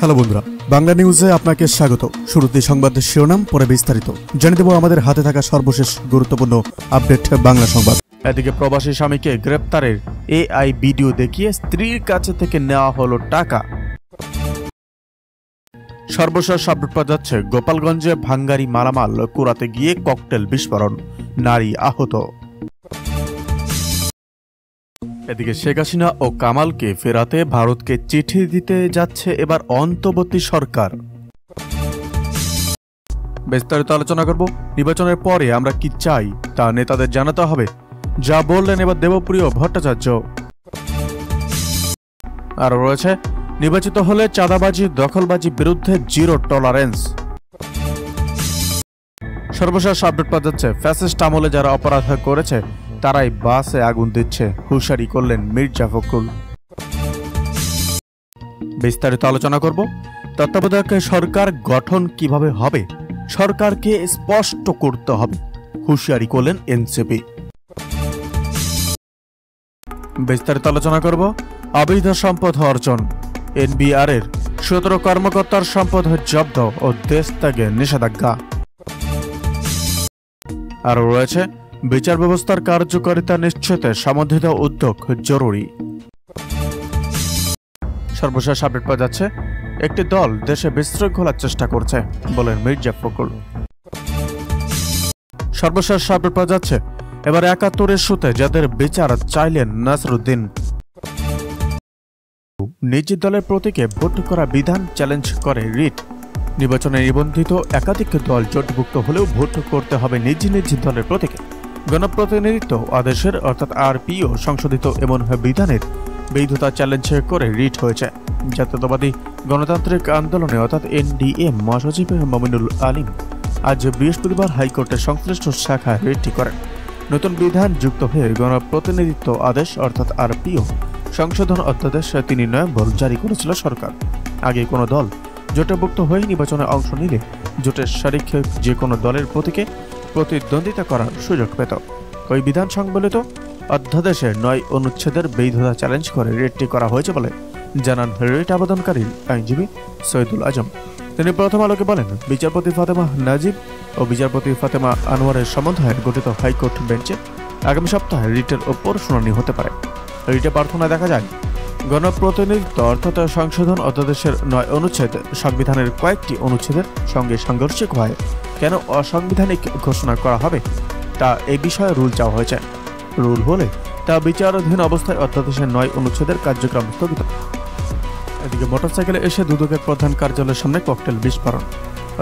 Hello বন্ধুরা, বাংলা নিউজে আপনাকে স্বাগত। শুরুতে সংবাদের শিরোনাম, পরে বিস্তারিত জানিয়ে দেব আমাদের হাতে থাকা সর্বশেষ গুরুত্বপূর্ণ আপডেট বাংলা সংবাদ। এদিকে প্রবাসী স্বামীকে গ্রেপ্তারের এআই ভিডিও দেখিয়ে স্ত্রীর কাছে থেকে নেওয়া হলো টাকা। সর্বশেষ আপডেট পাওয়া যাচ্ছে, গোপালগঞ্জে ভাঙ্গারি মালামাল কুড়াতে গিয়ে ককটেল বিস্ফোরণ, নারী আহত। এদিকে শেখ হাসিনা ও কামালকে ফেরাতে ভারতকে চিঠি দিতে যাচ্ছে এবার অন্তর্বর্তী সরকার। বিস্তারিত আলোচনা করব। নির্বাচনের পরে আমরা কি চাই তা নেতাদের জানাতে হবে, যা বললেন এবার দেবপ্রিয় ভট্টাচার্য। আর রয়েছে, নির্বাচিত হলে চাঁদাবাজি দখলবাজি বিরুদ্ধে জিরো টলারেন্স। সর্বশেষ আপডেট পাওয়া যাচ্ছে, ফ্যাসিস্ট আমলে যারা অপরাধ করেছে তারাই বাসে আগুন দিচ্ছে, হুঁশিয়ারি করলেন মির্জা ফখরুল। বিস্তারিত আলোচনা করব। তত্ত্বাবধায়ক সরকার গঠন কিভাবে হবে, সরকারকে স্পষ্ট করতে হবে, হুঁশিয়ারি করলেন এনসিপি। বিস্তারিত আলোচনা করব। অবৈধ সম্পদ অর্জন, এনবিআর এর 17 কর্মকর্তার সম্পদ জব্দ ও দেশ ত্যাগে নিষেধাজ্ঞা। আরও রয়েছে, বিচার ব্যবস্থার কার্যকারিতা নিশ্চিতে সমন্বিত উদ্যোগ জরুরি। সর্বশেষ আপডেট পাওয়া যাচ্ছে, একটি দল দেশে বিশৃঙ্খলার চেষ্টা করছে বলেন মির্জা ফখরুল। সর্বশেষ আপডেট পাওয়া যাচ্ছে, এবার 71 ইস্যুতে যাদের বিচার চাইলেন নাসিরুদ্দিন। নিজ দলের প্রতীকে ভোট করা বিধান চ্যালেঞ্জ করে রিট। নির্বাচনে নিবন্ধিত একাধিক দল জোটভুক্ত হলেও ভোট করতে হবে নিজ নিজ দলের প্রতীকে। গণপ্রতিনিধিত্ব আদেশের অর্থাৎ আরপিও সংশোধিত এমন বিধানের বৈধতা চ্যালেঞ্জ করে রিট হয়েছে। জাতীয়তাবাদী গণতান্ত্রিক আন্দোলনে অর্থাৎ এনডিএ মহাসচিব মমিনুল আলিম আজ বৃহস্পতিবার হাইকোর্টের সংশ্লিষ্ট শাখায় রিটটি করেন। নতুন বিধান যুক্ত হয়ে গণপ্রতিনিধিত্ব আদেশ অর্থাৎ আরপিও সংশোধন অধ্যাদেশ 3 নভেম্বর জারি করেছিল সরকার। আগে কোনো দল জোটভুক্ত হয়ে নির্বাচনে অংশ নিলে জোটের শরিক যে কোনো দলের প্রতীকে প্রতিদ্বন্দ্বিতা করার সুযোগ পেত। ওই বিধান সংবলিত অধ্যাদেশের 9 অনুচ্ছেদের বৈধতা চ্যালেঞ্জ করে রিটটি করা হয়েছে বলে জানান রিট আবেদনকারীর আইনজীবী সৈয়দুল আজম। তিনি প্রথম আলোকে বলেন, বিচারপতি ফাতেমা নাজিব ও বিচারপতি ফাতেমা আনোয়ারের সমন্বয়ে গঠিত হাইকোর্ট বেঞ্চে আগামী সপ্তাহে রিটের ওপর শুনানি হতে পারে। রিটে প্রার্থনায় দেখা যায়, গণপ্রতিনিধিত্ব অর্থাৎ সংশোধন অধ্যাদেশের 9 অনুচ্ছেদ সংবিধানের কয়েকটি অনুচ্ছেদের সঙ্গে সাংঘর্ষিক হয় কেন অসাংবিধানিক ঘোষণা করা হবে তা এই বিষয়ে রুল চাওয়া হয়েছে। রুল হলে তা বিচারাধীন অবস্থায় অধ্যাদেশের 9 অনুচ্ছেদের কার্যক্রম স্থগিত। এদিকে মোটরসাইকেলে এসে দুদকের প্রধান কার্যালয়ের সামনে ককটেল বিস্ফোরণ।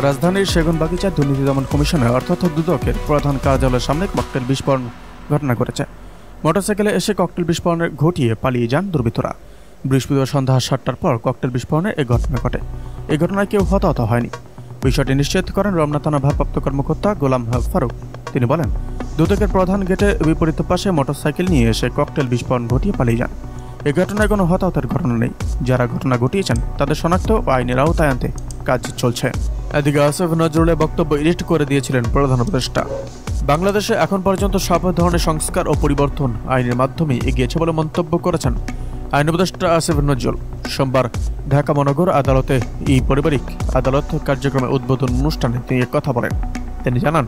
রাজধানীর সেগুনবাগিচা দুর্নীতি দমন কমিশনের অর্থাৎ দুদকের প্রধান কার্যালয়ের সামনে ককটেল বিস্ফোরণ ঘটনা ঘটেছে। মোটরসাইকেলে এসে ককটেল বিস্ফোরণ ঘটিয়ে পালিয়ে যান দুর্বৃত্তরা। বৃহস্পতিবার সন্ধ্যা 7টার পর ককটেল বিস্ফোরণে এই ঘটনা ঘটে। এই ঘটনায় কেউ হতাহত হয়নি। বিষয়টি নিশ্চিত করেন রমনা থানা ভারপ্রাপ্ত কর্মকর্তা গোলাম ফারুক। তিনি বলেন, দুদকের প্রধান গেটে বিপরীত পাশে মোটরসাইকেল নিয়ে এসে ককটেল বিস্ফোরণ ঘটিয়ে পালিয়ে যান। এই ঘটনায় কোনো হতাহতের ঘটনা নেই। যারা ঘটনা ঘটিয়েছেন তাদের শনাক্ত ও আইনের আওতায় আনতে কাজ চলছে। এদিকে আসিফ নজরুলের বক্তব্য এডিট করে দিয়েছিলেন প্রধান উপদেষ্টা। বাংলাদেশে এখন পর্যন্ত সব ধরনের সংস্কার ও পরিবর্তন আইনের মাধ্যমে এগিয়েছে বলে মন্তব্য করেছেন আইন উপদেষ্টা আসিফ নজরুল। সোমবার ঢাকা মহানগর আদালতে পারিবারিক আদালত কার্যক্রমের উদ্বোধন অনুষ্ঠানে তিনি কথা বলেন। তিনি জানান,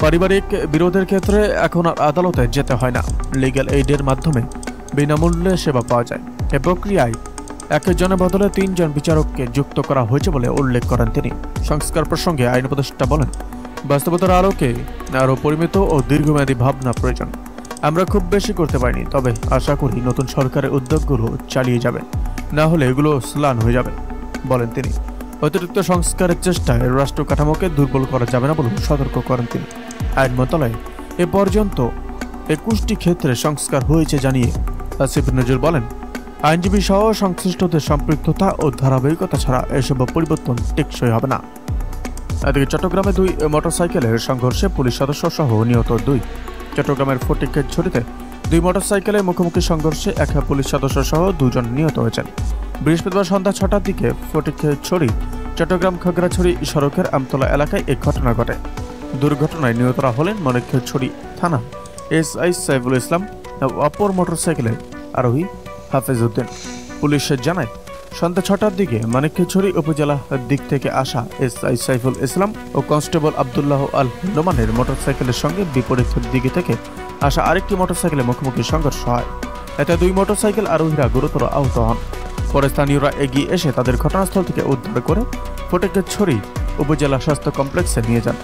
পারিবারিক বিরোধের ক্ষেত্রে এখন আর আদালতে যেতে হয় না, লিগ্যাল এইডের মাধ্যমে বিনামূল্যে সেবা পাওয়া যায়। এ প্রক্রিয়ায় 1 জনের বদলে 3 জন বিচারককে যুক্ত করা হয়েছে বলে উল্লেখ করেন তিনি। সংস্কার প্রসঙ্গে আইন উপদেষ্টা বলেন, বাস্তবতার আলোকে আরও পরিমিত ও দীর্ঘমেয়াদী ভাবনা প্রয়োজন। আমরা খুব বেশি করতে পারিনি, তবে আশা করি নতুন সরকারের উদ্যোগগুলো চালিয়ে যাবে, না হলে এগুলো স্লান হয়ে যাবে বলেন তিনি। অতিরিক্ত সংস্কারের চেষ্টায় রাষ্ট্র কাঠামোকে দুর্বল করা যাবে না বলে সতর্ক করেন তিনি। আইন মন্ত্রণালয়ে এ পর্যন্ত 21টি ক্ষেত্রে সংস্কার হয়েছে জানিয়ে আসিফ নজরুল বলেন, আইনজীবী সহ সংশ্লিষ্টদের সম্পৃক্ততা ও ধারাবাহিকতা ছাড়া এসব পরিবর্তন টেকসই হবে না। এদিকে চট্টগ্রামে 2 মোটরসাইকেলের সংঘর্ষে পুলিশ সদস্য সহ নিহত 2। চট্টগ্রামের ফটিকছড়িতে 2 মোটরসাইকেলের মুখোমুখি সংঘর্ষে 1 পুলিশ সদস্য সহ 2 জন নিহত হয়েছেন। বৃহস্পতিবার সন্ধ্যা 6টার দিকে ফটিকছড়ি চট্টগ্রাম খাগড়াছড়ি সড়কের আমতলা এলাকায় এই ঘটনা ঘটে। দুর্ঘটনায় নিহতরা হলেন মনিকছড়ি থানা এসআই সাইফুল ইসলাম, অপর মোটরসাইকেলে আরোহী হাফেজ উদ্দিন। পুলিশ জানায়, সন্ধ্যা 6টার দিকে মানিকছড়ি উপজেলা দিক থেকে আসা এসআই সাইফুল ইসলাম ও কনস্টেবল আব্দুল্লাহ আল নোমানের মোটরসাইকেলের সঙ্গে বিপরীত দিকে থেকে আসা আরেকটি মোটরসাইকেলের মুখোমুখি সংঘর্ষ হয়। এতে দুই মোটরসাইকেল আরোহীরা গুরুতর আহত হন। পরে স্থানীয়রা এগিয়ে এসে তাদের ঘটনাস্থল থেকে উদ্ধার করে ফটিকছড়ি উপজেলা স্বাস্থ্য কমপ্লেক্সে নিয়ে যান।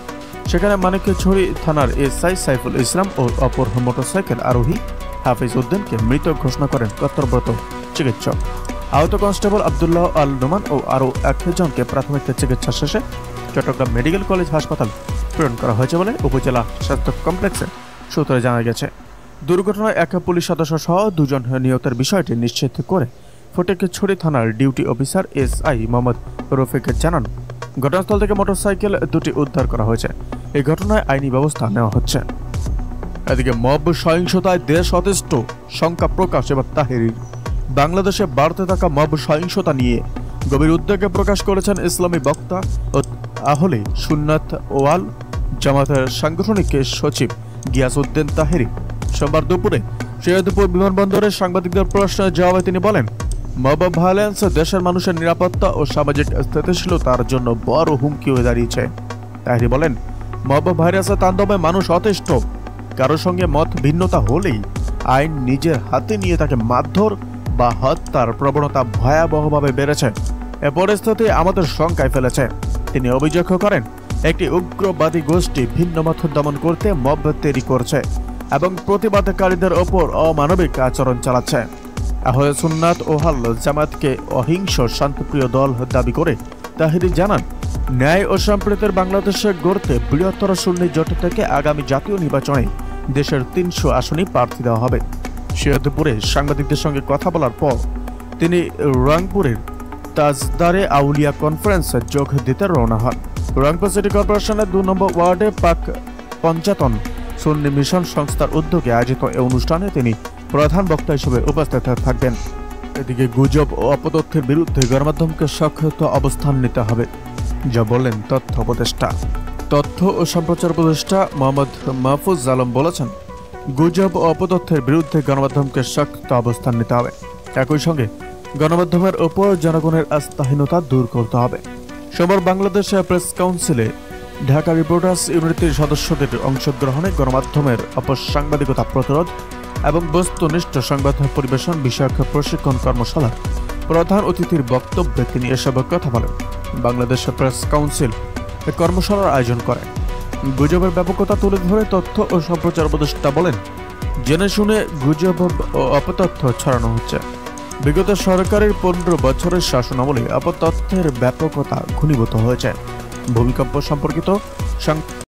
সেখানে মানিকছড়ি থানার এসআই সাইফুল ইসলাম ও অপর মোটরসাইকেল আরোহী হাফিজ উদ্দিনকে মৃত ঘোষণা করেন কর্তব্যরত চিকিৎসক। আহত কনস্টেবল আব্দুল্লাহ আল নোমান ও আরও একজনকে প্রাথমিক চিকিৎসা শেষে চট্টগ্রাম মেডিকেল কলেজ হাসপাতাল প্রেরণ করা হয়েছে বলে উপজেলা স্বাস্থ্য কমপ্লেক্সের সূত্রে জানা গেছে। দুর্ঘটনায় এক পুলিশ সদস্য সহ দুজন নিহতের বিষয়টি নিশ্চিত করে ফটিকছড়ি থানার duty officer SI Mohammad Rafiq জানান, ঘটনাস্থল থেকে মোটরসাইকেল দুটি উদ্ধার করা হয়েছে। এই ঘটনায় আইনি ব্যবস্থা নেওয়া হচ্ছে। এদিকে মব সহিংসতায় দেশ অতিষ্ঠ, শঙ্কা প্রকাশ এবার তাহেরির। বাংলাদেশে বাড়তে থাকা মব সহিংসতা নিয়ে গভীর উদ্বেগ প্রকাশ করেছেন ইসলামী বক্তা ও আহলে সুন্নাত ওয়াল জামাতের সাংগঠনিক সচিব গিয়াসউদ্দিন তাহেরি। সোমবার দুপুরে সৈয়দপুর বিমানবন্দরে সাংবাদিকদের প্রশ্নের জবাবে তিনি বলেন, মব ভায়োলেন্স দেশের মানুষের নিরাপত্তা ও সামাজিক স্থিতিশীলতার জন্য বড় হুমকি হয়ে দাঁড়িয়েছে। তাহেরি বলেন, মব ভাইরাসের তাণ্ডবে মানুষ অতিষ্ঠ। কারোর সঙ্গে মত ভিন্নতা হলেই আইন নিজের হাতে নিয়ে তাকে মারধর বা হত্যার প্রবণতা ভয়াবহভাবে বেড়েছে। এ পরিস্থিতি আমাদের শঙ্কায় ফেলেছে। তিনি অভিযোগ করেন, একটি উগ্রবাদী গোষ্ঠী ভিন্ন মত দমন করতে মব তৈরি করছে এবং প্রতিবাদকারীদের ওপর অমানবিক আচরণ চালাচ্ছে। আহলে সুন্নাত ওয়াল জামাতকে অহিংস শান্তিপ্রিয় দল দাবি করে তাহেরি জানান, ন্যায় ও সম্প্রীতির বাংলাদেশে গড়তে বৃহত্তর সুন্নি জোট থেকে আগামী জাতীয় নির্বাচনে দেশের 300 আসনে প্রার্থী দেওয়া হবে। সৈয়দপুরে সাংবাদিকদের সঙ্গে কথা বলার পর তিনি রংপুরের তাজদারে আউলিয়া কনফারেন্সে যোগ দিতে রওনা হন। রংপুর সিটি কর্পোরেশনের 2 নম্বর ওয়ার্ডে পাক পঞ্চায়েতন সুন্নি মিশন সংস্থার উদ্যোগে আয়োজিত এই অনুষ্ঠানে তিনি প্রধান বক্তা হিসেবে উপস্থিত থাকবেন। এদিকে গুজব ও অপতথ্যের বিরুদ্ধে গণমাধ্যমকে সক্রিয় অবস্থান নিতে হবে, যা বললেন তথ্য উপদেষ্টা। তথ্য ও সম্প্রচার উপদেষ্টা মোহাম্মদ মাহফুজ আলম বলেছেন, গুজব ও অপতথ্যের বিরুদ্ধে গণমাধ্যমকে শক্ত অবস্থান নিতে হবে। একই সঙ্গে গণমাধ্যমের ওপর জনগণের আস্থাহীনতা দূর করতে হবে। সোমবার বাংলাদেশ প্রেস কাউন্সিলে ঢাকা রিপোর্টার্স ইউনিটির সদস্যদের অংশগ্রহণে গণমাধ্যমের অপসাংবাদিকতা প্রতিরোধ এবং বস্তুনিষ্ঠ সংবাদ পরিবেশন বিষয়ক প্রশিক্ষণ কর্মশালার প্রধান অতিথির বক্তব্যে তিনি এসব কথা বলেন। বাংলাদেশ প্রেস কাউন্সিল এই কর্মশালার আয়োজন করে। গুজবের ব্যাপকতা তুলে ধরে তথ্য ও সম্প্রচার উপদেষ্টা বলেন, জেনে শুনে গুজব ও অপতথ্য ছড়ানো হচ্ছে। বিগত সরকারের 15 বছরের শাসনামলে অপতথ্যের ব্যাপকতা ঘনীভূত হয়েছে। ভূমিকম্প সম্পর্কিত